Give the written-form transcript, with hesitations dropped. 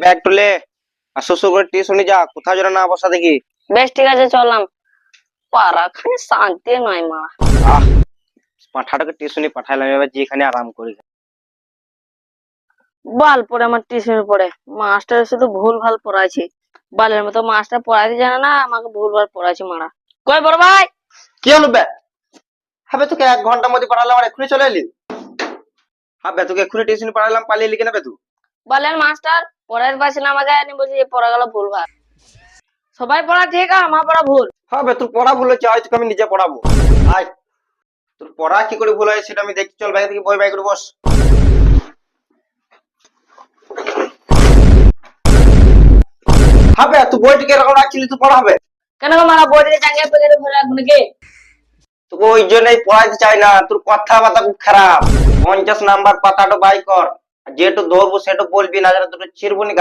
Bag তুলে আর শ্বশুর করে টিউশনি যা, কোথাও যেন না বসা দেখি। বেশ ঠিক আছে চললাম। পাড়া খানি শান্তি নয় মা। আহ পাঠাটাকে টিউশনি পাঠাইলাম, এবার যেখানে আরাম করি। বাল পড়ে আমার টিউশন পড়ে, মাস্টার শুধু ভুল ভাল পড়াইছে। বালের মতো মাস্টার পড়াইতে জানে না, আমাকে ভুল ভাল পড়াইছে মারা। কই বড় ভাই? কি হলো বে? হবে তোকে 1 ঘন্টার মধ্যে পড়ালাম আর এক্ষুনি চলে এলি? হবে তোকে এক্ষুনি টিউশনি পড়ালাম, পালিয়ে এলি কেন বে তুই? বালের মাস্টার পড়াইতে পারছে না আমাকে, আমি বলছি যে পড়া গেল ভুল ভাল। সবাই পড়া ঠিক আর আমার পড়া ভুল। হবে তোর পড়া ভুল হচ্ছে, আজ তোকে আমি নিজে পড়াবো। আয়, তোর পড়া কি করে ভুল হয় সেটা আমি দেখছি। চল বাইরে থেকে বই বাই করে বস। হবে তুই বইটিকে এরকম রাখছিলি, তুই পড়াবে? কেন গো মারা বই থেকে চাঙ্গিয়ে পেকে ভরে রাখবো নাকি? তোকে ওই জন্যই পড়াইতে চাই না, তোর কথাবার্তা খুব খারাপ। 50 নাম্বার পাতাটা বাই কর, আর যেটু ধরবো সেটা বলবি, না জানো দুটো ছিড়বো নি।